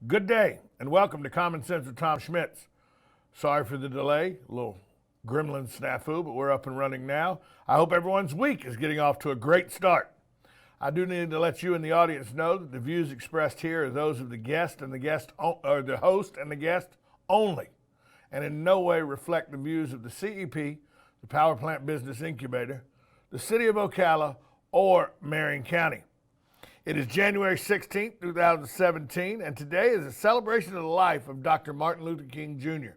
Good day, and welcome to Common Sense with Tom Schmitz. Sorry for the delay, a little gremlin snafu, but we're up and running now. I hope everyone's week is getting off to a great start. I do need to let you and the audience know that the views expressed here are those of the guest and the host and the guest only, and in no way reflect the views of the CEP, the Power Plant Business Incubator, the City of Ocala, or Marion County. It is January 16th, 2017, and today is a celebration of the life of Dr. Martin Luther King Jr.,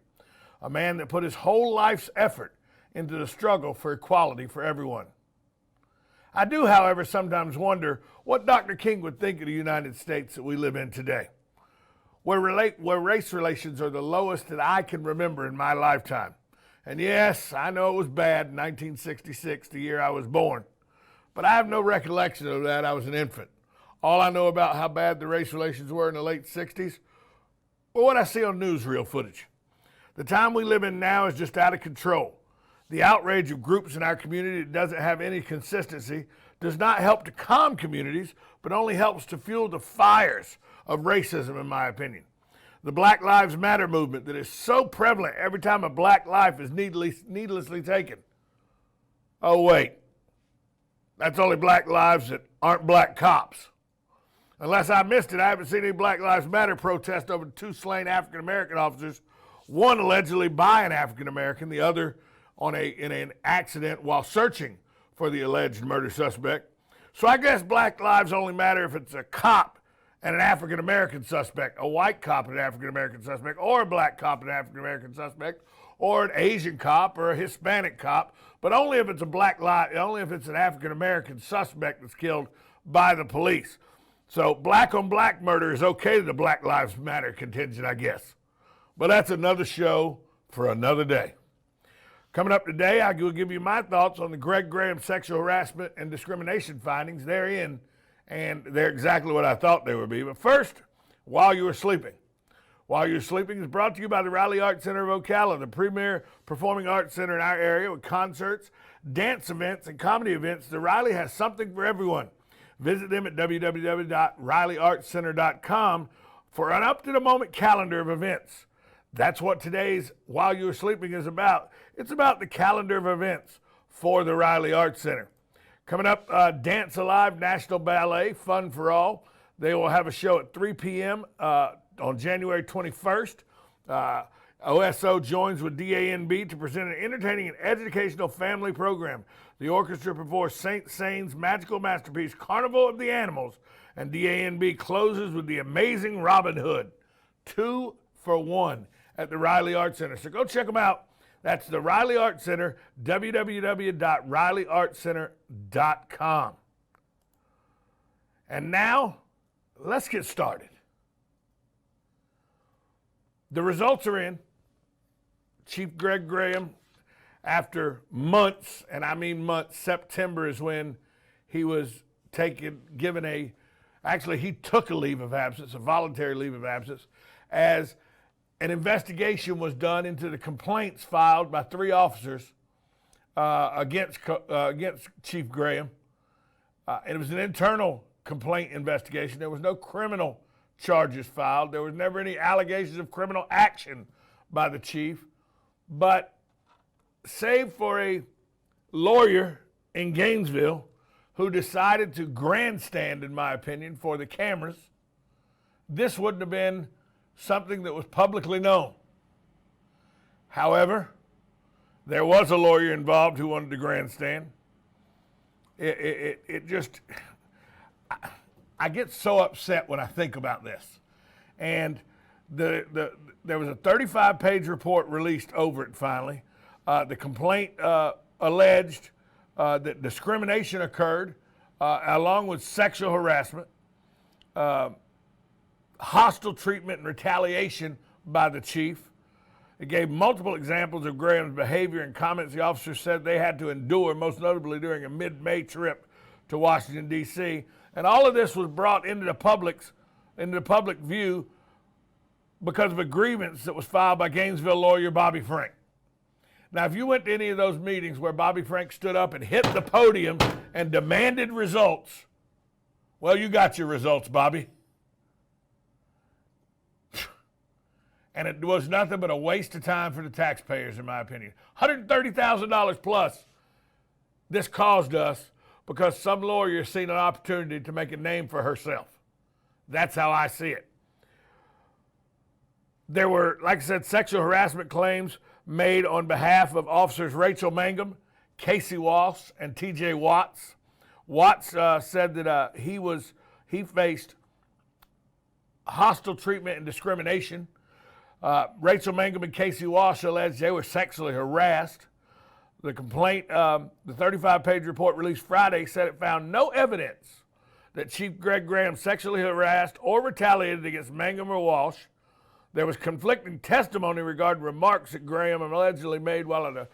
a man that put his whole life's effort into the struggle for equality for everyone. I do, however, sometimes wonder what Dr. King would think of the United States that we live in today, where race relations are the lowest that I can remember in my lifetime. And yes, I know it was bad in 1966, the year I was born, but I have no recollection of that. I was an infant. All I know about how bad the race relations were in the late 60s or what I see on newsreel footage. The time we live in now is just out of control. The outrage of groups in our community that doesn't have any consistency does not help to calm communities, but only helps to fuel the fires of racism, in my opinion. The Black Lives Matter movement that is so prevalent every time a black life is needlessly taken. Oh, wait. That's only black lives that aren't black cops. Unless I missed it, I haven't seen any Black Lives Matter protest over 2 slain African-American officers, one allegedly by an African-American, the other in an accident while searching for the alleged murder suspect. So I guess black lives only matter if it's a cop and an African-American suspect, a white cop and an African-American suspect, or a black cop and an African-American suspect, or an Asian cop or a Hispanic cop, but only if it's only if it's an African-American suspect that's killed by the police. So black on black murder is okay to the Black Lives Matter contingent, I guess. But that's another show for another day. Coming up today, I will give you my thoughts on the Greg Graham sexual harassment and discrimination findings therein, and they're exactly what I thought they would be. But first, While You Were Sleeping. While You're Sleeping is brought to you by the Riley Arts Center of Ocala, the premier performing arts center in our area with concerts, dance events, and comedy events. The Riley has something for everyone. Visit them at www.rileyartscenter.com for an up-to-the-moment calendar of events. That's what today's While You Were Sleeping is about. It's about the calendar of events for the Riley Arts Center. Coming up, Dance Alive National Ballet, Fun for All. They will have a show at 3 p.m. On January 21st. OSO joins with DANB to present an entertaining and educational family program. The orchestra performs Saint Saëns' magical masterpiece, Carnival of the Animals, and DANB closes with the amazing Robin Hood. 2 for 1 at the Riley Arts Center. So go check them out. That's the Riley Arts Center, www.rileyartscenter.com. And now, let's get started. The results are in. Chief Greg Graham, after months, and I mean months, September is when he was he took a leave of absence, a voluntary leave of absence, as an investigation was done into the complaints filed by 3 officers against Chief Graham. And it was an internal complaint investigation. There was no criminal charges filed. There was never any allegations of criminal action by the chief. But save for a lawyer in Gainesville who decided to grandstand, in my opinion, for the cameras, this wouldn't have been something that was publicly known. However, there was a lawyer involved who wanted to grandstand. I get so upset when I think about this. And there was a 35-page report released over it finally. The complaint alleged that discrimination occurred along with sexual harassment, hostile treatment and retaliation by the chief. It gave multiple examples of Graham's behavior and comments the officers said they had to endure, most notably during a mid-May trip to Washington, D.C., and all of this was brought into the public view because of a grievance that was filed by Gainesville lawyer Bobby Frank. Now, if you went to any of those meetings where Bobby Frank stood up and hit the podium and demanded results, well, you got your results, Bobby. And it was nothing but a waste of time for the taxpayers, in my opinion. $130,000 plus this caused us because some lawyer seen an opportunity to make a name for herself. That's how I see it. There were, like I said, sexual harassment claims made on behalf of officers Rachel Mangum, Casey Walsh, and TJ Watts. Watts said that he faced hostile treatment and discrimination. Rachel Mangum and Casey Walsh alleged they were sexually harassed. The complaint, the 35-page report released Friday, said it found no evidence that Chief Greg Graham sexually harassed or retaliated against Mangum or Walsh. There was conflicting testimony regarding remarks that Graham allegedly made while at a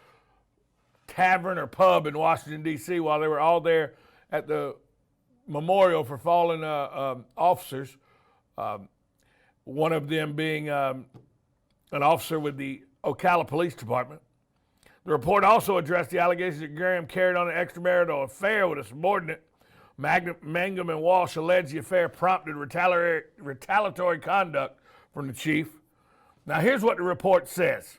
tavern or pub in Washington, D.C., while they were all there at the memorial for fallen officers, one of them being an officer with the Ocala Police Department. The report also addressed the allegations that Graham carried on an extramarital affair with a subordinate. Mangum and Walsh alleged the affair prompted retaliatory conduct from the chief. Now, here's what the report says.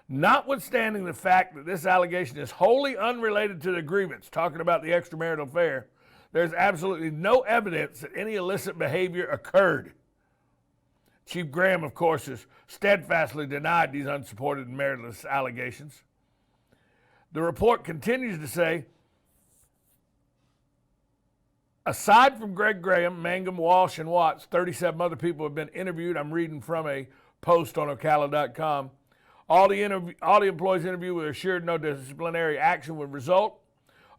Notwithstanding the fact that this allegation is wholly unrelated to the grievance, talking about the extramarital affair, there's absolutely no evidence that any illicit behavior occurred. Chief Graham, of course, has steadfastly denied these unsupported and meritless allegations. The report continues to say, aside from Greg Graham, Mangum, Walsh, and Watts, 37 other people have been interviewed. I'm reading from a post on Ocala.com. All the employees interviewed were assured no disciplinary action would result.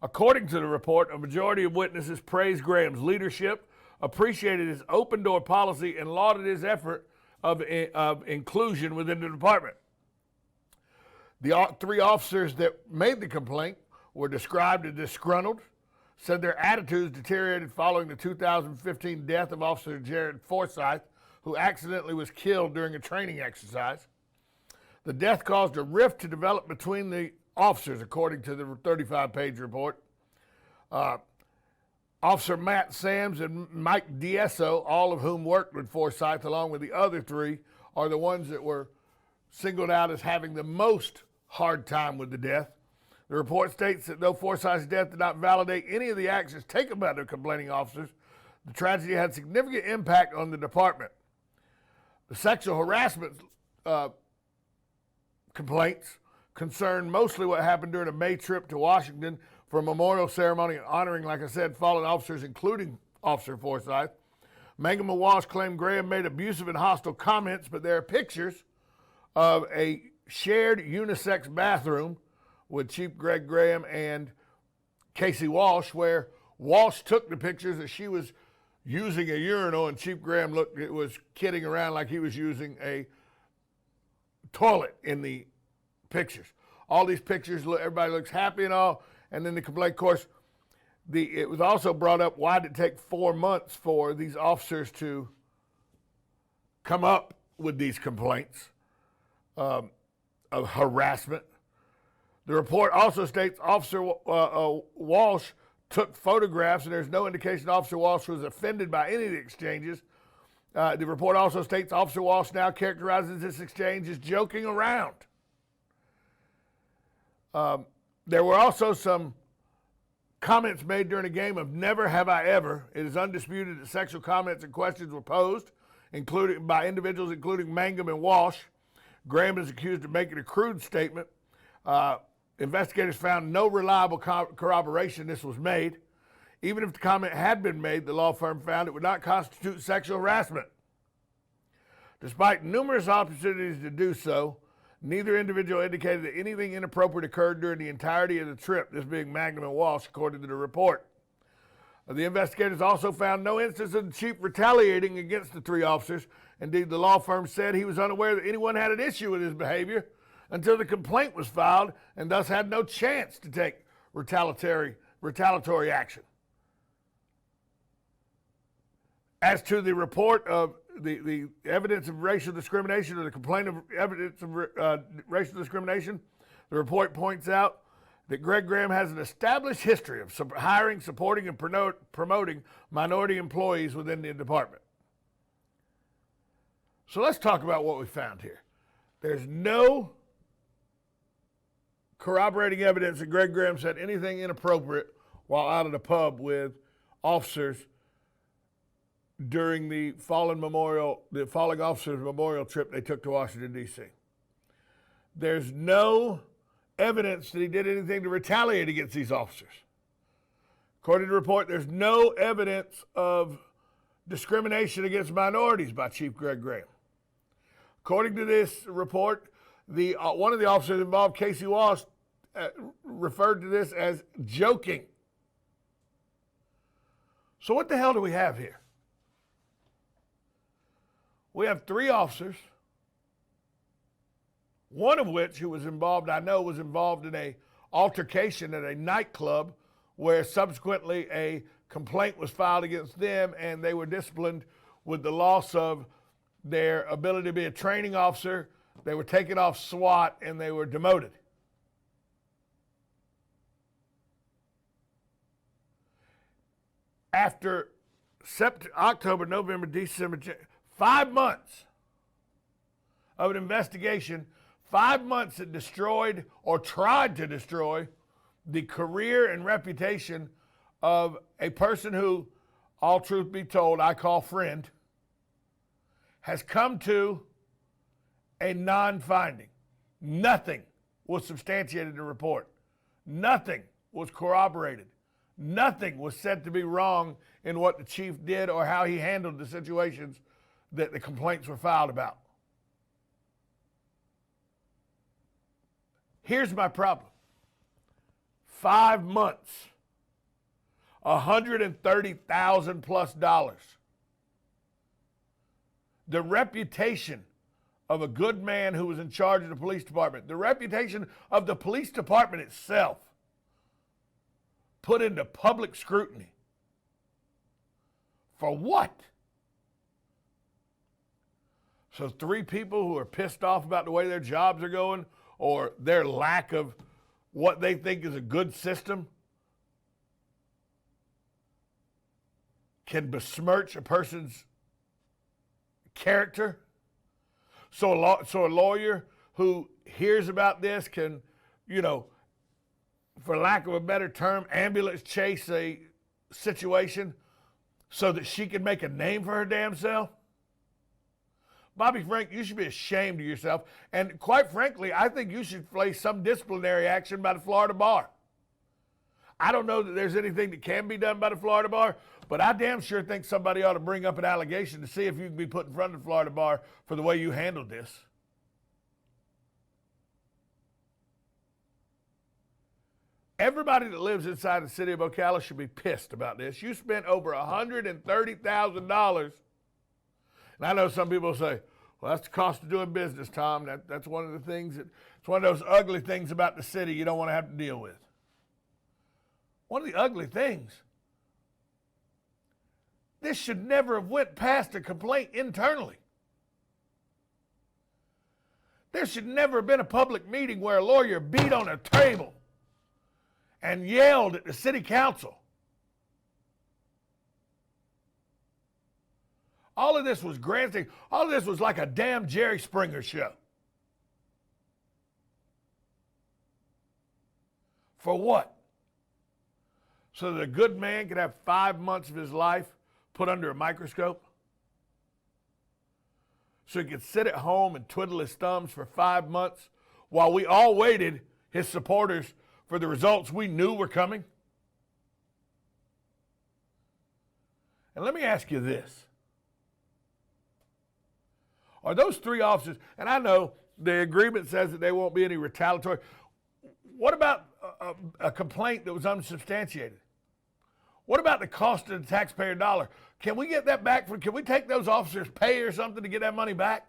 According to the report, a majority of witnesses praised Graham's leadership, appreciated his open-door policy, and lauded his effort of inclusion within the department. The three officers that made the complaint were described as disgruntled, said their attitudes deteriorated following the 2015 death of Officer Jared Forsyth, who accidentally was killed during a training exercise. The death caused a rift to develop between the officers, according to the 35-page report. Officer Matt Sams and Mike Diesso, all of whom worked with Forsyth, along with the other three, are the ones that were singled out as having the most hard time with the death. The report states that though Forsyth's death did not validate any of the actions taken by the complaining officers, the tragedy had significant impact on the department. The sexual harassment complaints concerned mostly what happened during a May trip to Washington for a memorial ceremony honoring, like I said, fallen officers, including Officer Forsyth. Mangum and Walsh claimed Graham made abusive and hostile comments, but there are pictures of a shared unisex bathroom with Chief Greg Graham and Casey Walsh, where Walsh took the pictures that she was using a urinal, and Chief Graham was kidding around like he was using a toilet in the pictures. All these pictures, everybody looks happy and all, and then the complaint, of course, it was also brought up, why did it take 4 months for these officers to come up with these complaints of harassment? The report also states Officer Walsh took photographs, and there's no indication Officer Walsh was offended by any of the exchanges. The report also states Officer Walsh now characterizes this exchange as joking around. There were also some comments made during a game of Never Have I Ever. It is undisputed that sexual comments and questions were posed, including by individuals including Mangum and Walsh. Graham is accused of making a crude statement. Investigators found no reliable corroboration this was made. Even if the comment had been made, the law firm found it would not constitute sexual harassment. Despite numerous opportunities to do so, neither individual indicated that anything inappropriate occurred during the entirety of the trip, this being Mangum and Walsh, according to the report. The investigators also found no instance of the chief retaliating against the three officers. Indeed, the law firm said he was unaware that anyone had an issue with his behavior until the complaint was filed, and thus had no chance to take retaliatory action. As to the report of the evidence of racial discrimination, or the complaint of evidence of racial discrimination, the report points out that Greg Graham has an established history of hiring, supporting, and promoting minority employees within the department. So let's talk about what we found here. There's no corroborating evidence that Greg Graham said anything inappropriate while out at a pub with officers during the fallen officers memorial trip they took to Washington, D.C. There's no evidence that he did anything to retaliate against these officers. According to the report, there's no evidence of discrimination against minorities by Chief Greg Graham. According to this report, one of the officers involved, Casey Walsh, referred to this as joking. So what the hell do we have here? We have 3 officers, one of which who was involved in a altercation at a nightclub where subsequently a complaint was filed against them and they were disciplined with the loss of their ability to be a training officer. They were taken off SWAT and they were demoted. After October, November, December, 5 months of an investigation, 5 months that destroyed or tried to destroy the career and reputation of a person who, all truth be told, I call friend, has come to a non-finding. Nothing was substantiated in the report. Nothing was corroborated. Nothing was said to be wrong in what the chief did or how he handled the situations that the complaints were filed about. Here's my problem. 5 months, $130,000 plus. The reputation of a good man who was in charge of the police department, the reputation of the police department itself, put into public scrutiny. For what? So 3 people who are pissed off about the way their jobs are going or their lack of what they think is a good system can besmirch a person's character. So a lawyer who hears about this can, for lack of a better term, ambulance chase a situation so that she can make a name for her damn self? Bobby Frank, you should be ashamed of yourself. And quite frankly, I think you should face some disciplinary action by the Florida bar. I don't know that there's anything that can be done by the Florida bar, but I damn sure think somebody ought to bring up an allegation to see if you can be put in front of the Florida bar for the way you handled this. Everybody that lives inside the city of Ocala should be pissed about this. You spent over $130,000. And I know some people say, well, that's the cost of doing business, Tom. That's one of the things it's one of those ugly things about the city you don't want to have to deal with. One of the ugly things, this should never have went past a complaint internally. There should never have been a public meeting where a lawyer beat on a table and yelled at the city council. All of this was granting. All of this was like a damn Jerry Springer show. For what? So that a good man could have 5 months of his life put under a microscope? So he could sit at home and twiddle his thumbs for 5 months while we all waited, his supporters, for the results we knew were coming? And let me ask you this. Are those 3 officers, and I know the agreement says that there won't be any retaliatory. What about a complaint that was unsubstantiated? What about the cost of the taxpayer dollar? Can we get that back? Can we take those officers' pay or something to get that money back?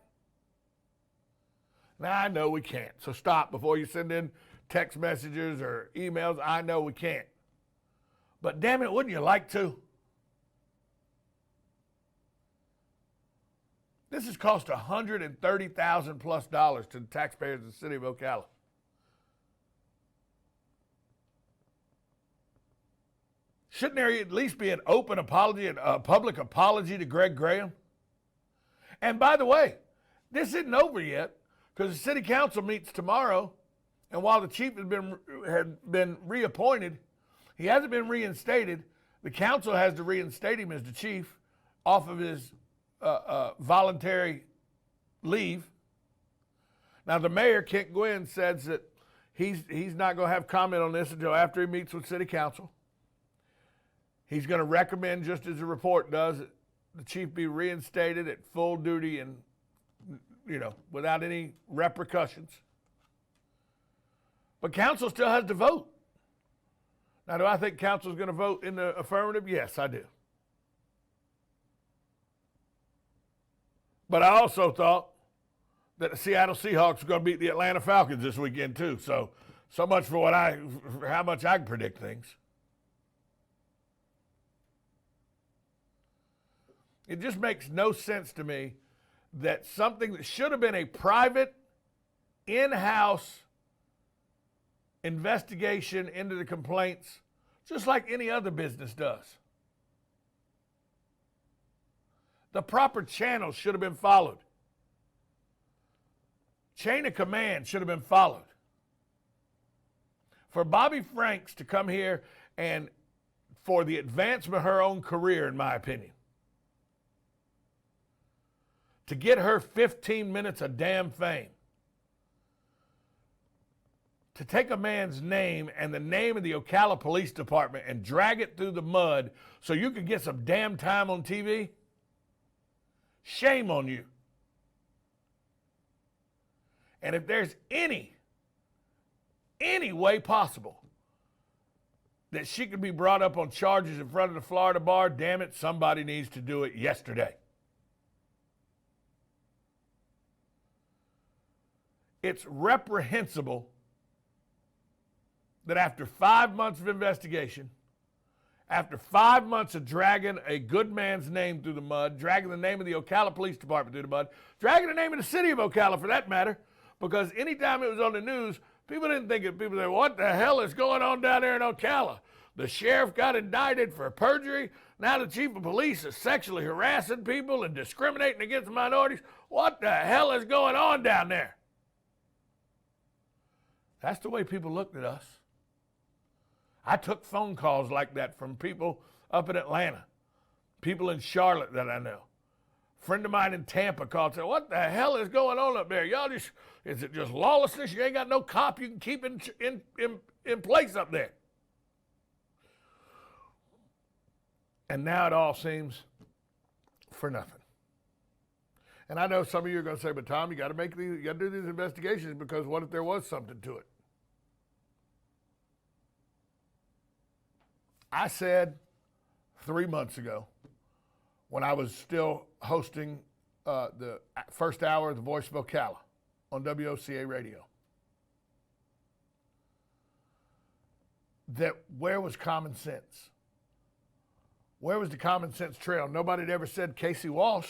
Now, I know we can't. So stop before you send in text messages or emails. I know we can't. But damn it, wouldn't you like to? This has cost $130,000 plus to the taxpayers of the city of Ocala. Shouldn't there at least be an open apology and a public apology to Greg Graham? And by the way, this isn't over yet, Because the city council meets tomorrow, and while the chief had been reappointed, he hasn't been reinstated. The council has to reinstate him as the chief off of his voluntary leave. Now, the mayor, Kent Gwynn, says that he's not going to have comment on this until after he meets with city council. He's going to recommend, just as the report does, that the chief be reinstated at full duty and, without any repercussions. But council still has to vote. Now, do I think council's going to vote in the affirmative? Yes, I do. But I also thought that the Seattle Seahawks were going to beat the Atlanta Falcons this weekend too. So much for how much I can predict things. It just makes no sense to me that something that should have been a private, in-house investigation into the complaints, just like any other business does. The proper channels should have been followed. Chain of command should have been followed. For Bobby Franks to come here and for the advancement of her own career, in my opinion, to get her 15 minutes of damn fame, to take a man's name and the name of the Ocala Police Department and drag it through the mud so you could get some damn time on TV, shame on you. And if there's any way possible that she could be brought up on charges in front of the Florida bar, damn it, somebody needs to do it yesterday. It's reprehensible that after 5 months of investigation, after 5 months of dragging a good man's name through the mud, dragging the name of the Ocala Police Department through the mud, dragging the name of the city of Ocala for that matter, because anytime it was on the news, people didn't think it. People said, what the hell is going on down there in Ocala? The sheriff got indicted for perjury. Now the chief of police is sexually harassing people and discriminating against minorities. What the hell is going on down there? That's the way people looked at us. I took phone calls like that from people up in Atlanta, people in Charlotte that I know. A friend of mine in Tampa called and said, what the hell is going on up there? Y'all just, is it just lawlessness? You ain't got no cop you can keep in place up there. And now it all seems for nothing. And I know some of you are going to say, but Tom, you got to do these investigations because what if there was something to it? I said 3 months ago, when I was still hosting the first hour of The Voice of Ocala on WOCA radio, that where was common sense? Where was the common sense trail? Nobody had ever said Casey Walsh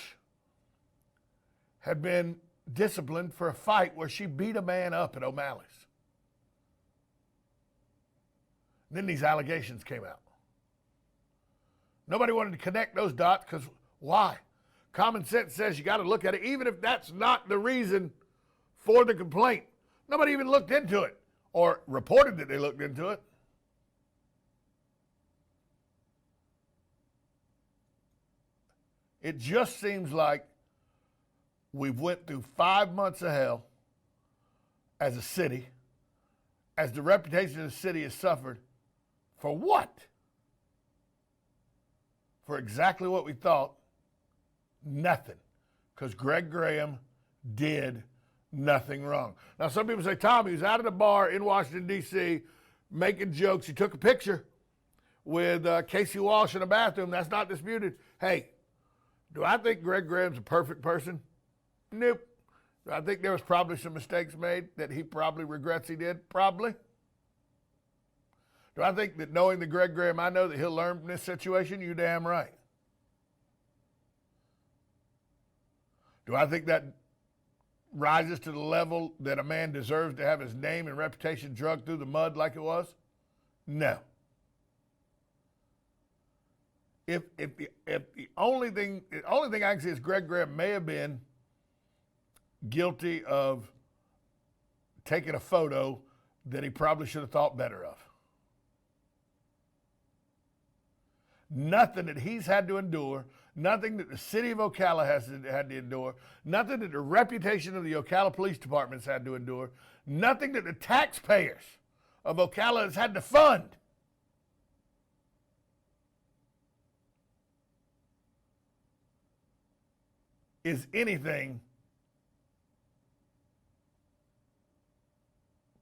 had been disciplined for a fight where she beat a man up at O'Malley's. Then these allegations came out. Nobody wanted to connect those dots because why? Common sense says you got to look at it, even if that's not the reason for the complaint. Nobody even looked into it or reported that they looked into it. It just seems like we've went through 5 months of hell as a city, as the reputation of the city has suffered. For what? For exactly what we thought, nothing. Because Greg Graham did nothing wrong. Now, some people say, Tom, he was out at a bar in Washington, D.C., making jokes. He took a picture with Casey Walsh in a bathroom. That's not disputed. Hey, do I think Greg Graham's a perfect person? Nope. Do I think there was probably some mistakes made that he probably regrets he did? Probably. Do I think that knowing the Greg Graham I know that he'll learn from this situation? You damn right. Do I think that rises to the level that a man deserves to have his name and reputation dragged through the mud like it was? No. If the only thing I can say is Greg Graham may have been guilty of taking a photo that he probably should have thought better of. Nothing that he's had to endure, nothing that the city of Ocala has had to endure, nothing that the reputation of the Ocala Police Department has had to endure, nothing that the taxpayers of Ocala has had to fund is anything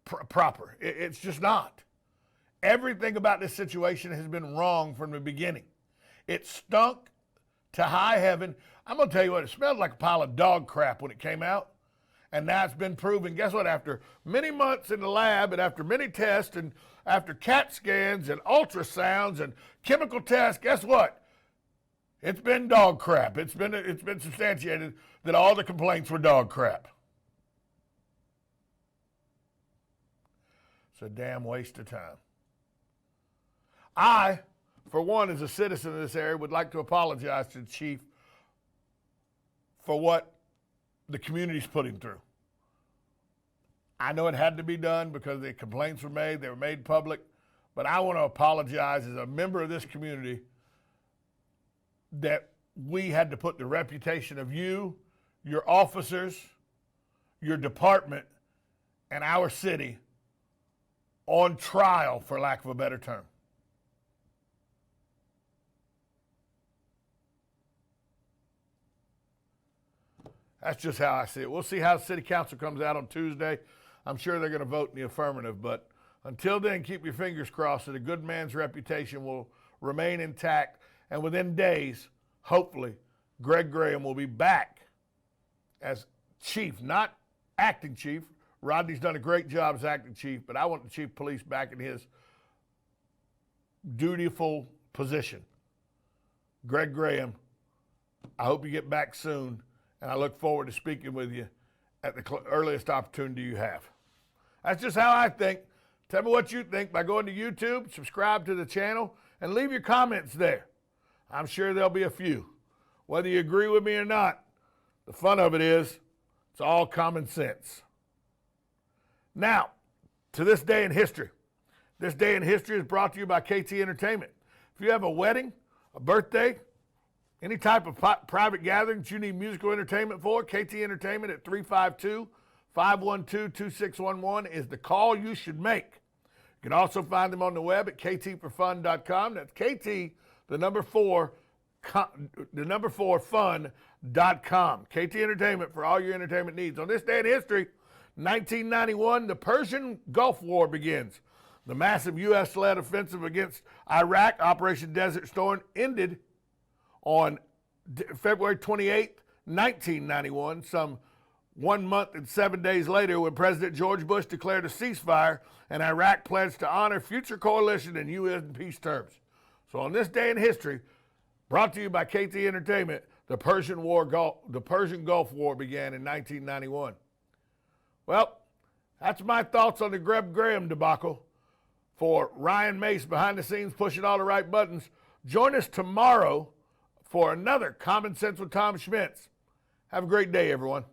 proper. It's just not. Everything about this situation has been wrong from the beginning. It stunk to high heaven. I'm going to tell you what, it smelled like a pile of dog crap when it came out. And now it's been proven, guess what, after many months in the lab and after many tests and after CAT scans and ultrasounds and chemical tests, guess what? It's been dog crap. It's been substantiated that all the complaints were dog crap. It's a damn waste of time. I, for one, as a citizen of this area, would like to apologize to the chief for what the community's put him through. I know it had to be done because the complaints were made, they were made public, but I want to apologize as a member of this community that we had to put the reputation of you, your officers, your department, and our city on trial, for lack of a better term. That's just how I see it. We'll see how the city council comes out on Tuesday. I'm sure they're going to vote in the affirmative, but until then, keep your fingers crossed that a good man's reputation will remain intact, and within days, hopefully, Greg Graham will be back as chief, not acting chief. Rodney's done a great job as acting chief, but I want the chief of police back in his dutiful position. Greg Graham, I hope you get back soon, and I look forward to speaking with you at the earliest opportunity you have. That's just how I think. Tell me what you think by going to YouTube, subscribe to the channel, and leave your comments there. I'm sure there'll be a few. Whether you agree with me or not, the fun of it is it's all common sense. Now, to this day in history. This day in history is brought to you by KT Entertainment. If you have a wedding, a birthday, any type of private gathering that you need musical entertainment for, KT Entertainment at 352-512-2611 is the call you should make. You can also find them on the web at ktforfun.com. That's KT, the number 4 fun.com. KT Entertainment for all your entertainment needs. On this day in history, 1991, the Persian Gulf War begins. The massive U.S.-led offensive against Iraq, Operation Desert Storm, ended on February 28, 1991, some 1 month and 7 days later when President George Bush declared a ceasefire and Iraq pledged to honor future coalition and UN peace terms. So on this day in history, brought to you by KT Entertainment, the Persian Gulf War began in 1991. Well, that's my thoughts on the Greg Graham debacle. For Ryan Mace behind the scenes pushing all the right buttons, join us tomorrow for another Common Sense with Tom Schmitz. Have a great day, everyone.